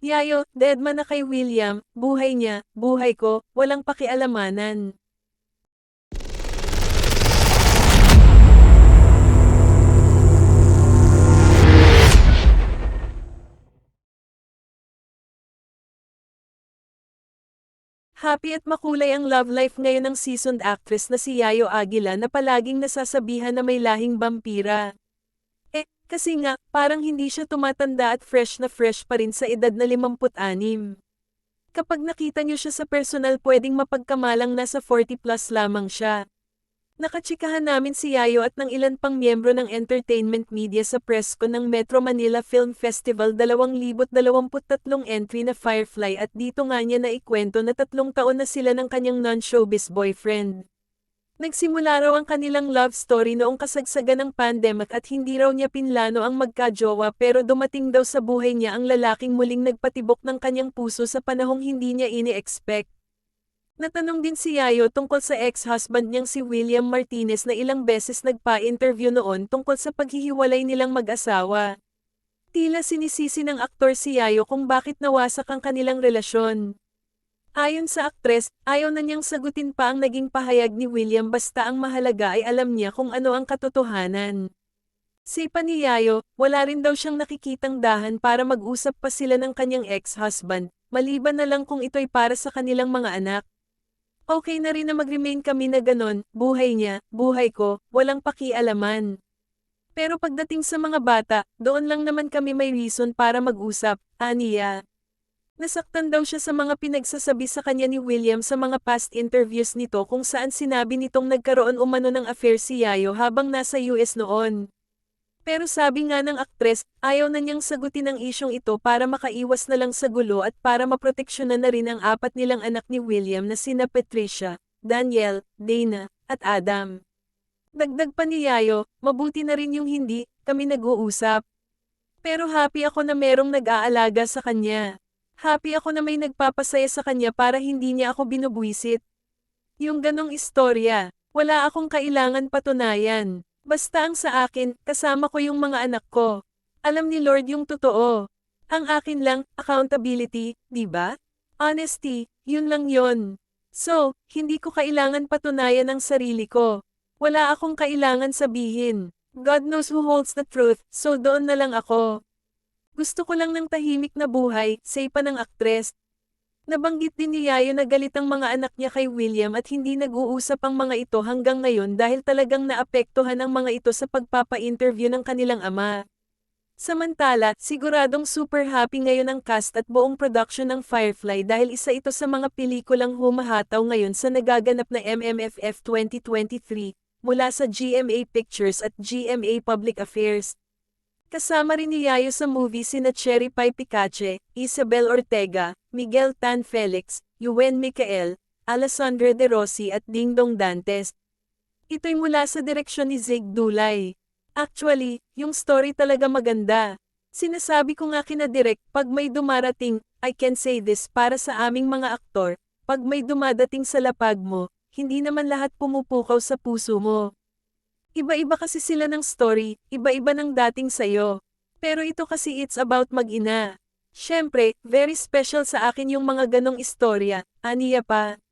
Yayo, deadma na kay William, buhay niya, buhay ko, walang pakialamanan. Happy at makulay ang love life ngayon ng seasoned actress na si Yayo Aguila na palaging nasasabihan na may lahing vampira. Kasi nga, parang hindi siya tumatanda at fresh na fresh pa rin sa edad na 56. Kapag nakita niyo siya sa personal pwedeng mapagkamalang nasa 40 plus lamang siya. Nakachikahan namin si Yayo at ng ilan pang miyembro ng entertainment media sa press con ng Metro Manila Film Festival 2023 entry na Firefly at dito nga niya naikwento na 3 taon na sila ng kanyang non-showbiz boyfriend. Nagsimula raw ang kanilang love story noong kasagsagan ng pandemic at hindi raw niya pinlano ang magkajowa pero dumating daw sa buhay niya ang lalaking muling nagpatibok ng kanyang puso sa panahong hindi niya ini-expect. Natanong din si Yayo tungkol sa ex-husband niyang si William Martinez na ilang beses nagpa-interview noon tungkol sa paghihiwalay nilang mag-asawa. Tila sinisisi ng aktor si Yayo kung bakit nawasak ang kanilang relasyon. Ayon sa aktres, ayaw na niyang sagutin pa ang naging pahayag ni William basta ang mahalaga ay alam niya kung ano ang katotohanan. Sipa ni Yayo, wala rin daw siyang nakikitang dahan para mag-usap pa sila ng kanyang ex-husband, maliban na lang kung ito'y para sa kanilang mga anak. Okay na rin na mag-remain kami na ganon, buhay niya, buhay ko, walang pakialaman. Pero pagdating sa mga bata, doon lang naman kami may reason para mag-usap, aniya. Nasaktan daw siya sa mga pinagsasabi sa kanya ni William sa mga past interviews nito kung saan sinabi nitong nagkaroon umano ng affair si Yayo habang nasa US noon. Pero sabi nga ng aktres, ayaw na niyang sagutin ang isyong ito para makaiwas na lang sa gulo at para maproteksyonan na rin ang 4 nilang anak ni William na sina Patricia, Daniel, Dana, at Adam. Dagdag pa ni Yayo, mabuti na rin yung hindi kami nag-uusap. Pero happy ako na merong nag-aalaga sa kanya. Happy ako na may nagpapasaya sa kanya para hindi niya ako binubuisit. Yung ganong istorya, wala akong kailangan patunayan. Basta ang sa akin, kasama ko yung mga anak ko. Alam ni Lord yung totoo. Ang akin lang, accountability, di ba? Honesty, yun lang yon. So, hindi ko kailangan patunayan ang sarili ko. Wala akong kailangan sabihin. God knows who holds the truth, so doon na lang ako. Gusto ko lang ng tahimik na buhay, say pa ng aktres. Nabanggit din ni Yayo na galit ang mga anak niya kay William at hindi nag-uusap ang mga ito hanggang ngayon dahil talagang naapektuhan ang mga ito sa pagpapa-interview ng kanilang ama. Samantala, siguradong super happy ngayon ang cast at buong production ng Firefly dahil isa ito sa mga pelikulang humahataw ngayon sa nagaganap na MMFF 2023 mula sa GMA Pictures at GMA Public Affairs. Kasama rin ni Yayo sa movie sina Cherry Pie Picache, Isabel Ortega, Miguel Tan Felix, Yuen Micael, Alessandra De Rossi at Dingdong Dantes. Ito'y mula sa direksyon ni Zig Dulay. Actually, yung story talaga maganda. Sinasabi ko nga kina Direk, pag may dumarating, I can say this para sa aming mga aktor, pag may dumadating sa lapag mo, hindi naman lahat pumupukaw sa puso mo. Iba-iba kasi sila ng story, iba-iba ng dating sayo. Pero ito kasi it's about mag-ina. Siyempre, very special sa akin yung mga ganong istorya, aniya pa.